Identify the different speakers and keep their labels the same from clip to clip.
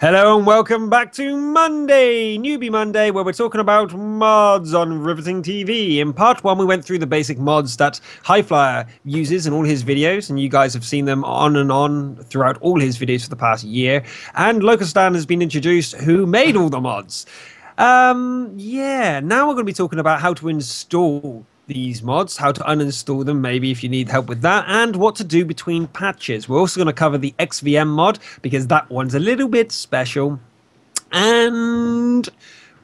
Speaker 1: Hello and welcome back to Monday, Newbie Monday, where we're talking about mods on Riveting TV. In part one, we went through the basic mods that Highflyer uses in all his videos, and you guys have seen them on and on throughout all his videos for the past year. And Locastan has been introduced, who made all the mods. Now we're going to be talking about how to install these mods, how to uninstall them, maybe if you need help with that, and what to do between patches. We're also going to cover the XVM mod because that one's a little bit special. And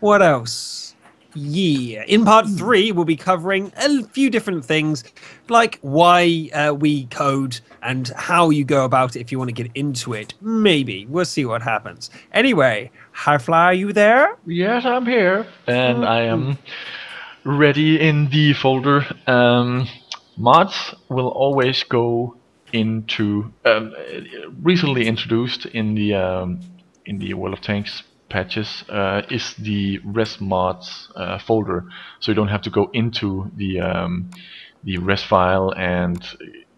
Speaker 1: what else? Yeah, in part 3, we'll be covering a few different things, like why we code and how you go about it if you want to get into it. Maybe. We'll see what happens. Anyway, Highfly, are you there?
Speaker 2: Yes, I'm here, and I am ready in the folder. Mods will always go into recently introduced in the World of Tanks patches is the res mods folder, so you don't have to go into the res file and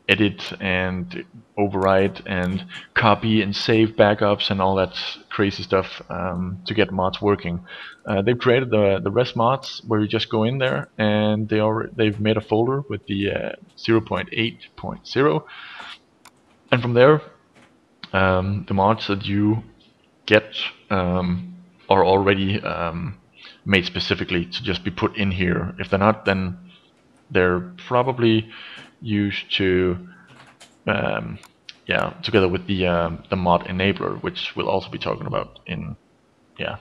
Speaker 2: edit and overwrite and copy and save backups and all that crazy stuff to get mods working. They've created the res mods where you just go in there and they've made a folder with the 0.8.0, and from there the mods that you get are already made specifically to just be put in here. If they're not, then they're probably used to together with the mod enabler, which we'll also be talking about in a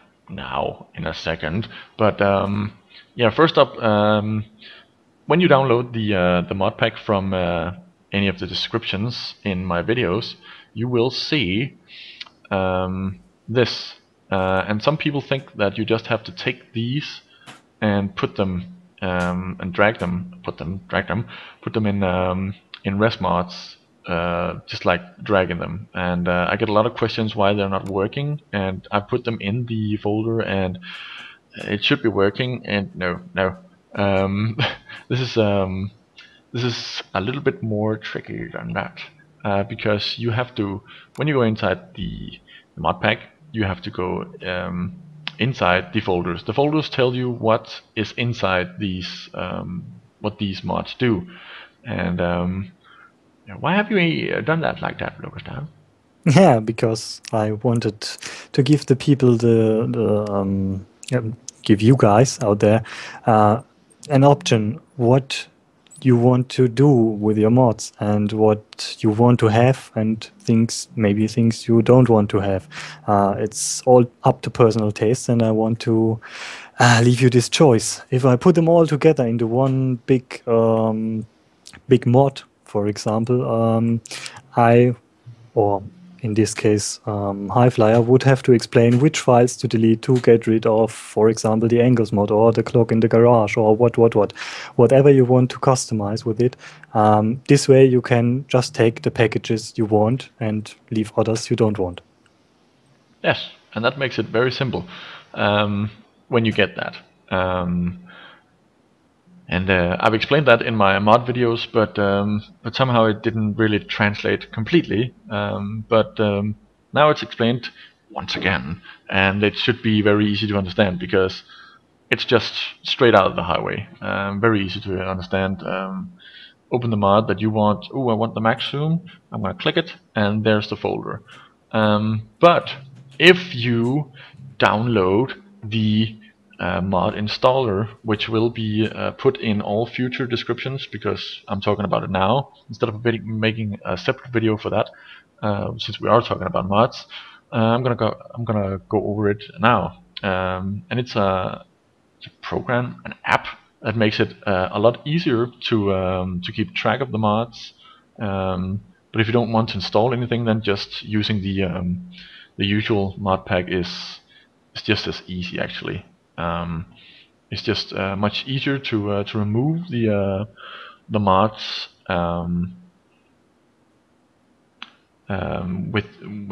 Speaker 2: second. But first up, when you download the mod pack from any of the descriptions in my videos, you will see this, and some people think that you just have to take these and put them and drag them in res mods, just like dragging them. And I get a lot of questions why they're not working, and I put them in the folder and it should be working, and no. This is a little bit more tricky than that, because you have to, when you go inside the mod pack, you have to go inside the folders. The folders tell you what is inside these, what these mods do. And why have you done that like that, Locastan?
Speaker 3: Yeah, because I wanted to give the people give you guys out there an option what you want to do with your mods and what you want to have, and maybe things you don't want to have. It's all up to personal taste, and I want to leave you this choice. If I put them all together into one big mod, for example, or in this case, Highflyer would have to explain which files to delete to get rid of, for example, the angles mod or the clock in the garage or whatever you want to customize with it. This way you can just take the packages you want and leave others you don't want.
Speaker 2: Yes, and that makes it very simple when you get that. And I've explained that in my mod videos, but somehow it didn't really translate completely. But now it's explained once again, and it should be very easy to understand because it's just straight out of the highway. Very easy to understand. Open the mod that you want. Oh, I want the max zoom. I'm going to click it, and there's the folder. But if you download the mod installer, which will be put in all future descriptions because I'm talking about it now instead of making a separate video for that, since we are talking about mods. I'm gonna go over it now, and it's a program, an app that makes it a lot easier to keep track of the mods. But if you don't want to install anything, then just using the usual mod pack is just as easy, actually. It's just much easier to remove the mods when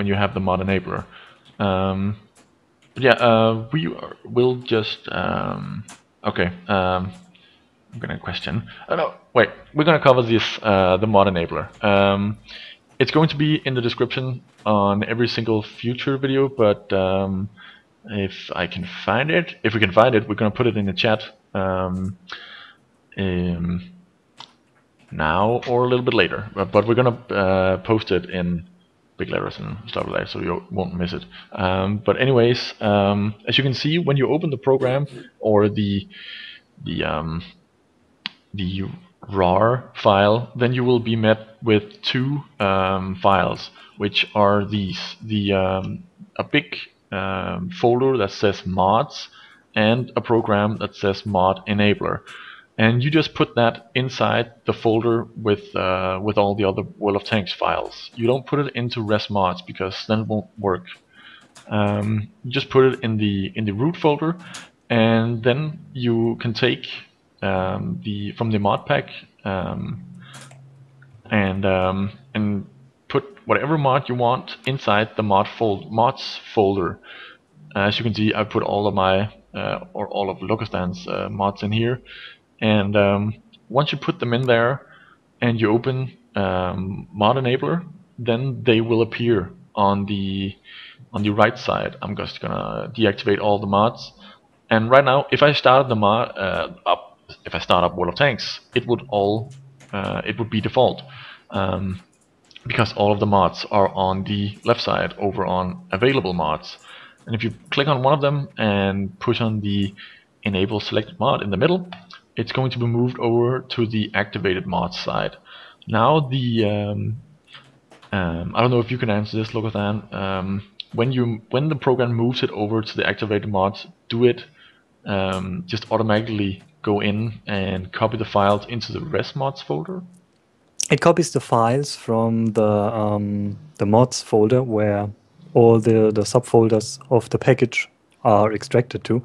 Speaker 2: you have the mod enabler. We'll just okay. I'm gonna question. No, wait. We're gonna cover this the mod enabler. It's going to be in the description on every single future video, but if I can find it, if we can find it, we're going to put it in the chat now or a little bit later. But we're going to post it in big letters and stuff like that, so you won't miss it. But anyways, as you can see, when you open the program or the RAR file, then you will be met with two files, which are these: a big folder that says mods and a program that says mod enabler. And you just put that inside the folder with all the other World of Tanks files. You don't put it into res mods because then it won't work. You just put it in the root folder, and then you can take from the mod pack and put whatever mod you want inside the mods folder. As you can see, I put all of my or all of Locastan's mods in here. And once you put them in there and you open mod enabler, then they will appear on the right side. I'm just gonna deactivate all the mods. And right now, if I started the mod if I start up World of Tanks, it would be default, because all of the mods are on the left side over on available mods. And if you click on one of them and push on the enable selected mod in the middle, it's going to be moved over to the activated mods side. Now I don't know if you can answer this, Locastan. When the program moves it over to the activated mods, do it just automatically go in and copy the files into the res mods folder?
Speaker 3: It copies the files from the mods folder where all the subfolders of the package are extracted to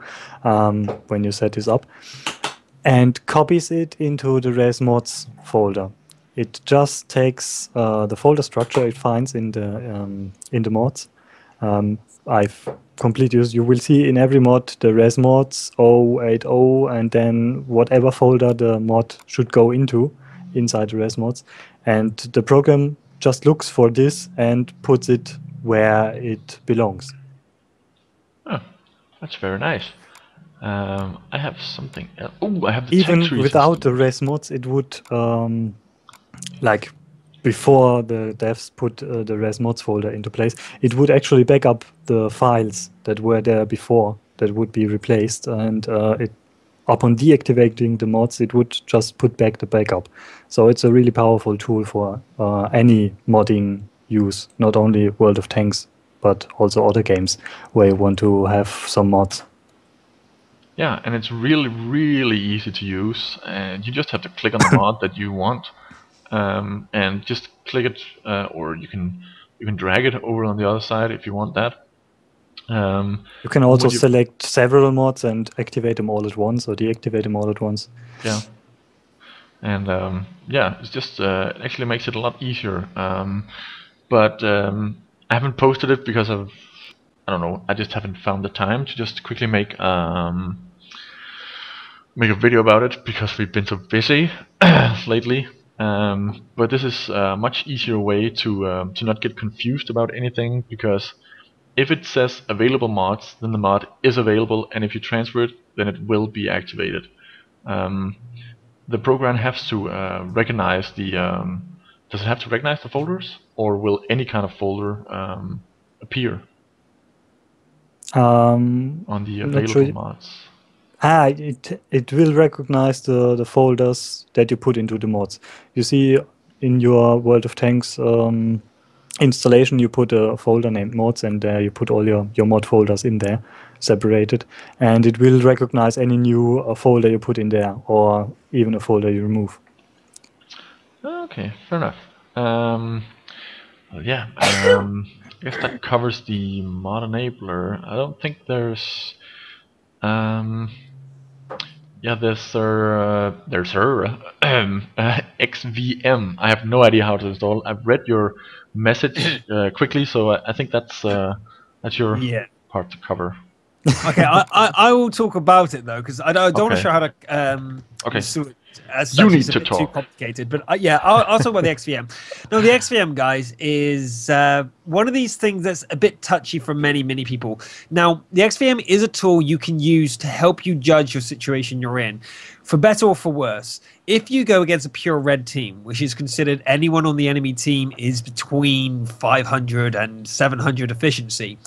Speaker 3: when you set this up, and copies it into the res mods folder. It just takes the folder structure it finds in the mods. I've completely used. You will see in every mod the res mods 080 and then whatever folder the mod should go into inside the res mods, and the program just looks for this and puts it where it belongs.
Speaker 2: Oh, that's very nice. I have something else. Oh, I have the
Speaker 3: Even
Speaker 2: tank trees
Speaker 3: without the res mods, it would like before the devs put the res mods folder into place, it would actually back up the files that were there before that would be replaced, and upon deactivating the mods, it would just put back the backup. So it's a really powerful tool for any modding use, not only World of Tanks, but also other games where you want to have some mods.
Speaker 2: Yeah, and it's really, really easy to use, and you just have to click on the mod that you want, and just click it, or you can drag it over on the other side if you want that.
Speaker 3: You can also select several mods and activate them all at once, or deactivate them all at once.
Speaker 2: Yeah, and yeah, it's just actually makes it a lot easier. But I haven't posted it because of, I don't know, I just haven't found the time to just quickly make a video about it because we've been so busy lately. But this is a much easier way to not get confused about anything, because if it says available mods, then the mod is available, and if you transfer it, then it will be activated. The program has to recognize the does it have to recognize the folders, or will any kind of folder appear on the available mods?
Speaker 3: It will recognize the folders that you put into the mods. You see in your World of Tanks installation, you put a folder named mods, and there you put all your mod folders in there, separated, and it will recognize any new folder you put in there, or even a folder you remove.
Speaker 2: Okay, fair enough. Yeah, I guess that covers the mod enabler. I don't think there's yeah, there's XVM. I have no idea how to install. I've read your message quickly, so I think that's your part to cover.
Speaker 1: Okay, I will talk about it though, because I don't want to show how to
Speaker 2: Okay.
Speaker 1: as
Speaker 2: You
Speaker 1: such,
Speaker 2: need
Speaker 1: it's a
Speaker 2: to
Speaker 1: bit too
Speaker 2: talk.
Speaker 1: complicated. But yeah, I'll talk about the XVM. Now, the XVM, guys, is one of these things that's a bit touchy for many, many people. Now, the XVM is a tool you can use to help you judge your situation you're in, for better or for worse. If you go against a pure red team, which is considered anyone on the enemy team is between 500 and 700 efficiency,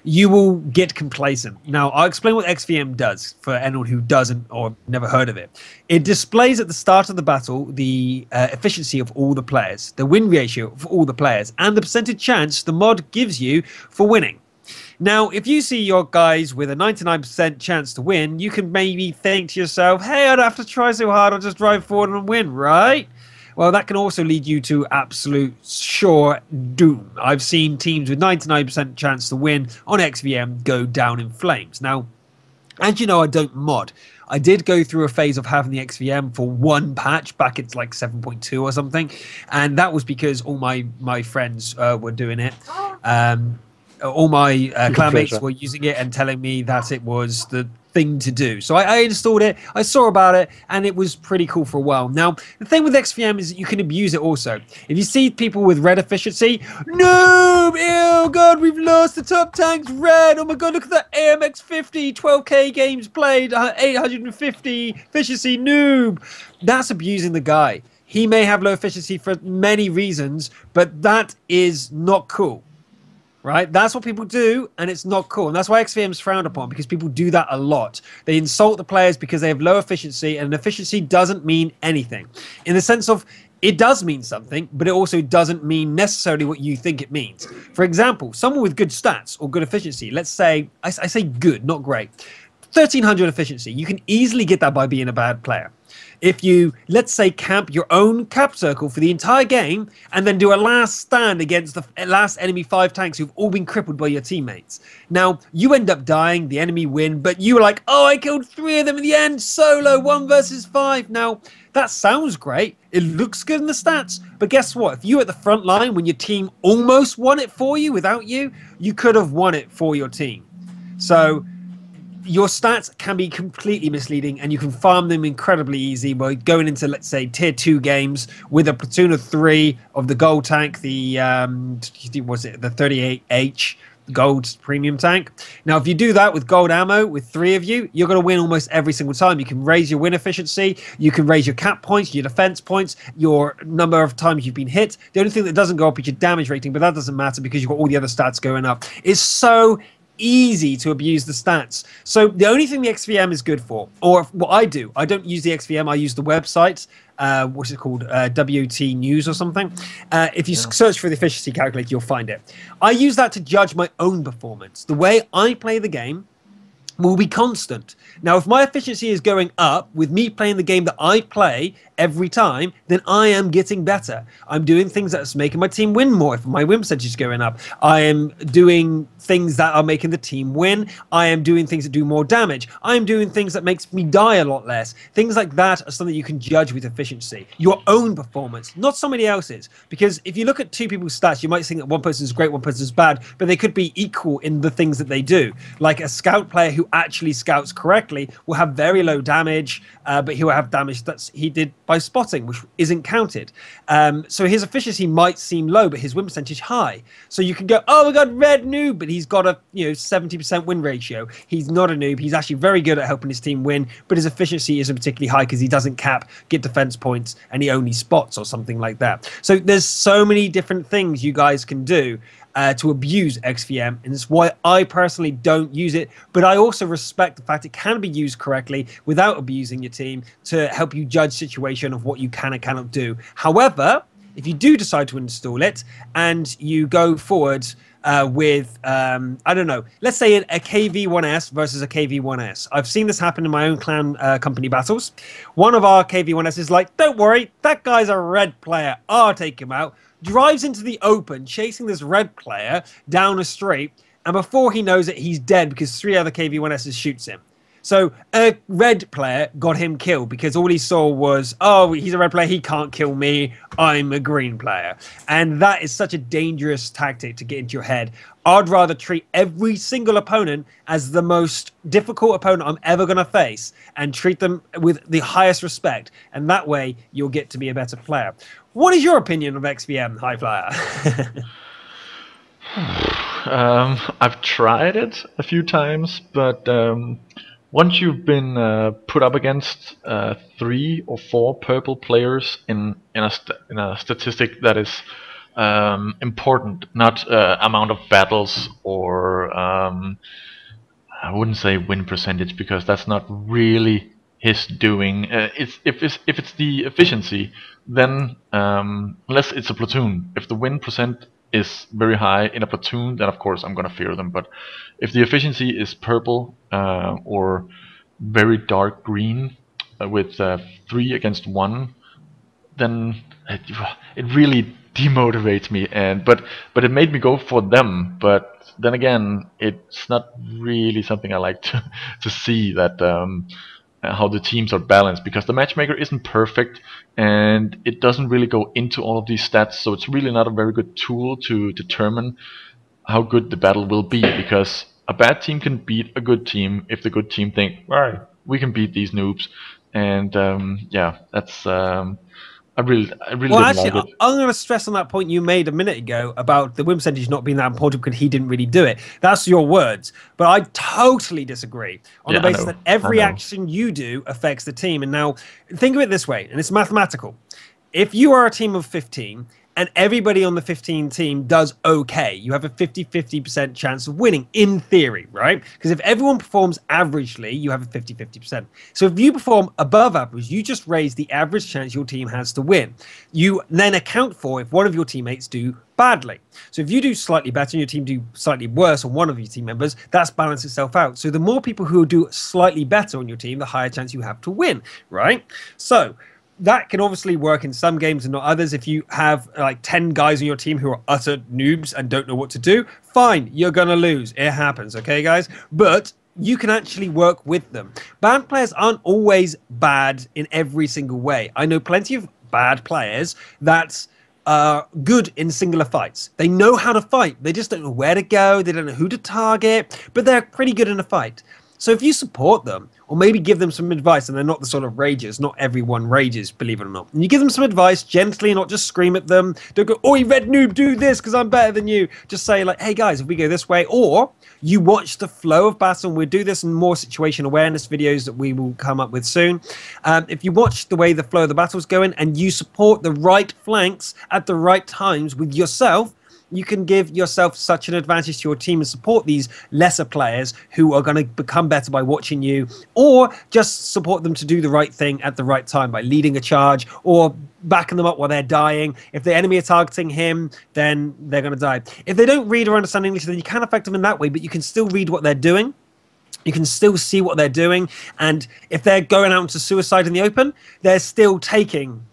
Speaker 1: you will get complacent. Now, I'll explain what XVM does for anyone who doesn't or never heard of it. It displays at the start of the battle the efficiency of all the players, the win ratio of all the players, and the percentage chance the mod gives you for winning. Now, if you see your guys with a 99% chance to win, you can maybe think to yourself, hey, I don't have to try so hard, I'll just drive forward and win, right? Well, that can also lead you to absolute sure doom. I've seen teams with 99% chance to win on XVM go down in flames. Now, as you know, I don't mod. I did go through a phase of having the XVM for one patch back at like 7.2 or something, and that was because all my friends were doing it. All my clanmates were using it and telling me that it was the thing to do. So I installed it, I saw about it, and it was pretty cool for a while. Now, the thing with XVM is that you can abuse it also. If you see people with red efficiency, noob, ew, God, we've lost the top tank's red. Oh my God, look at that AMX50, 12K games played, 850 efficiency, noob. That's abusing the guy. He may have low efficiency for many reasons, but that is not cool. Right? That's what people do, and it's not cool. And that's why XVM is frowned upon, because people do that a lot. They insult the players because they have low efficiency, and efficiency doesn't mean anything. In the sense of, it does mean something, but it also doesn't mean necessarily what you think it means. For example, someone with good stats or good efficiency, let's say, I say good, not great, 1300 efficiency, you can easily get that by being a bad player. If you, let's say, camp your own cap circle for the entire game and then do a last stand against the last enemy 5 tanks who've all been crippled by your teammates. Now, you end up dying, the enemy win, but you were like, oh, I killed 3 of them in the end, solo, 1 versus 5. Now, that sounds great. It looks good in the stats. But guess what? If you were at the front line when your team almost won it for you without you, you could have won it for your team. So your stats can be completely misleading, and you can farm them incredibly easy by going into, let's say, tier 2 games with a platoon of 3 of the gold tank, the was it the 38H gold premium tank. Now, if you do that with gold ammo with 3 of you, you're going to win almost every single time. You can raise your win efficiency, you can raise your cap points, your defense points, your number of times you've been hit. The only thing that doesn't go up is your damage rating, but that doesn't matter because you've got all the other stats going up. It's so easy to abuse the stats. So the only thing the XVM is good for, or what I do, I don't use the XVM, I use the website, what's it called, WT News or something. If you search for the efficiency calculator, you'll find it. I use that to judge my own performance. The way I play the game will be constant. Now, if my efficiency is going up with me playing the game that I play every time, then I am getting better. I'm doing things that's making my team win more. If my win percentage is going up, I am doing things that are making the team win. I am doing things that do more damage. I am doing things that makes me die a lot less. Things like that are something you can judge with efficiency. Your own performance, not somebody else's. Because if you look at 2 people's stats, you might think that one person's great, one person's bad, but they could be equal in the things that they do. Like a scout player who actually scouts correctly will have very low damage, but he will have damage that he did by spotting, which isn't counted. So his efficiency might seem low, but his win percentage high. So you can go, oh my God, red noob, but he's got a 70% win ratio. He's not a noob. He's actually very good at helping his team win, but his efficiency isn't particularly high because he doesn't cap, get defense points, and he only spots or something like that. So there's so many different things you guys can do to abuse XVM, and it's why I personally don't use it, but I also respect the fact it can be used correctly without abusing your team to help you judge situation of what you can and cannot do. However, if you do decide to install it and you go forward with, I don't know, let's say a KV-1S versus a KV-1S. I've seen this happen in my own clan company battles. One of our KV-1S is like, don't worry, that guy's a red player, I'll take him out. Drives into the open, chasing this red player down a street, and before he knows it, he's dead because 3 other KV-1Ss shoots him. So a red player got him killed because all he saw was, oh, he's a red player, he can't kill me, I'm a green player. And that is such a dangerous tactic to get into your head. I'd rather treat every single opponent as the most difficult opponent I'm ever going to face and treat them with the highest respect. And that way you'll get to be a better player. What is your opinion of XVM, High Flyer?
Speaker 2: I've tried it a few times, but once you've been put up against 3 or 4 purple players in a statistic that is important, not amount of battles or I wouldn't say win percentage, because that's not really his doing. If it's the efficiency, then unless it's a platoon, if the win percent is very high in a platoon, then of course I'm gonna fear them. But if the efficiency is purple or very dark green with 3 against 1, then it really demotivates me. But it made me go for them. But then again, it's not really something I like to see, that how the teams are balanced, because the matchmaker isn't perfect and it doesn't really go into all of these stats, so it's really not a very good tool to determine how good the battle will be, because a bad team can beat a good team if the good team think, alright, we can beat these noobs. And yeah, that's I really
Speaker 1: well,
Speaker 2: didn't
Speaker 1: actually,
Speaker 2: like it.
Speaker 1: I'm going to stress on that point you made a minute ago about the win percentage not being that important because he didn't really do it. That's your words. But I totally disagree on the basis that every action you do affects the team. And now, think of it this way, and it's mathematical. If you are a team of 15 and everybody on the 15 team does okay, you have a 50-50% chance of winning, in theory, right? Because if everyone performs averagely, you have a 50-50%. So if you perform above average, you just raise the average chance your team has to win. You then account for if one of your teammates do badly. So if you do slightly better and your team do slightly worse on one of your team members, that's balanced itself out. So the more people who do slightly better on your team, the higher chance you have to win, right? So that can obviously work in some games and not others. If you have like 10 guys on your team who are utter noobs and don't know what to do, fine, you're going to lose. It happens, okay, guys? But you can actually work with them. Bad players aren't always bad in every single way. I know plenty of bad players that are good in singular fights. They know how to fight. They just don't know where to go. They don't know who to target, but they're pretty good in a fight. So if you support them, or maybe give them some advice, and they're not the sort of ragers, not everyone rages, believe it or not. And you give them some advice gently, not just scream at them. Don't go, oi, red noob, do this because I'm better than you. Just say like, hey guys, if we go this way, or you watch the flow of battle, and we'll do this in more situation awareness videos that we will come up with soon. If you watch the way the flow of the battle's going, and you support the right flanks at the right times with yourself, you can give yourself such an advantage to your team and support these lesser players who are going to become better by watching you, or just support them to do the right thing at the right time by leading a charge or backing them up while they're dying. If the enemy are targeting him, then they're going to die. If they don't read or understand English, then you can affect them in that way, but you can still read what they're doing. You can still see what they're doing. And if they're going out into suicide in the open, they're still taking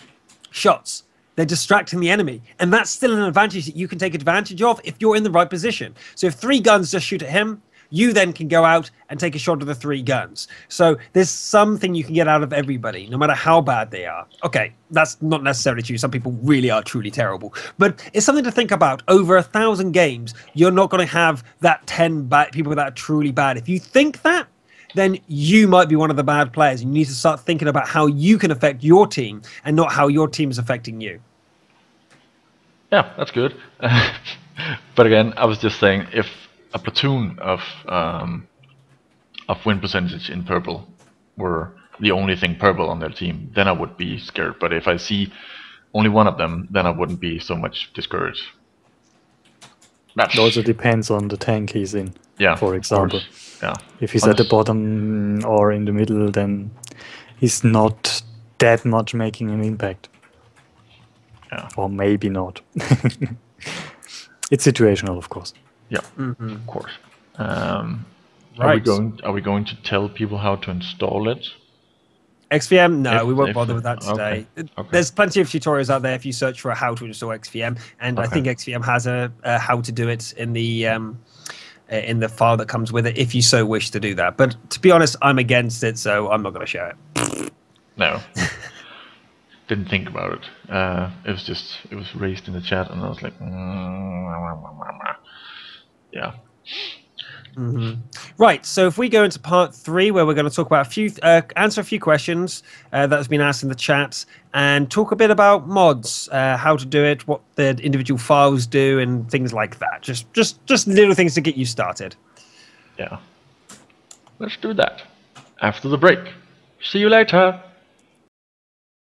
Speaker 1: shots. They're distracting the enemy. And that's still an advantage that you can take advantage of if you're in the right position. So if 3 guns just shoot at him, you then can go out and take a shot at the 3 guns. So there's something you can get out of everybody, no matter how bad they are. Okay, that's not necessarily true. Some people really are truly terrible. But it's something to think about. Over 1,000 games, you're not going to have that 10 bad people that are truly bad. If you think that, then you might be one of the bad players. You need to start thinking about how you can affect your team and not how your team is affecting you.
Speaker 2: Yeah, that's good. But again, I was just saying, if a platoon of win percentage in purple were the only thing purple on their team, then I would be scared. But if I see only one of them, then I wouldn't be so much discouraged.
Speaker 3: It also depends on the tank he's in.
Speaker 2: Yeah,
Speaker 3: for example.
Speaker 2: Yeah.
Speaker 3: If he's at the bottom or in the middle, then he's not that much making an impact.
Speaker 2: Yeah.
Speaker 3: Or maybe not. It's situational, of course.
Speaker 2: Yeah, of course.
Speaker 1: Right.
Speaker 2: Are we going to tell people how to install it?
Speaker 1: XVM? No, we won't bother with that today.
Speaker 2: Okay.
Speaker 1: There's plenty of tutorials out there if you search for how to install XVM, and I think XVM has a how to do it in the in the file that comes with it, if you so wish to do that. But to be honest, I'm against it, so I'm not going to share it.
Speaker 2: No. Didn't think about it. It was raised in the chat, and I was like, yeah.
Speaker 1: Right, so if we go into part 3, where we're going to talk about answer a few questions that has been asked in the chat, and talk a bit about mods, how to do it, what the individual files do, and things like that. Just little things to get you started.
Speaker 2: Yeah. Let's do that after the break. See you later.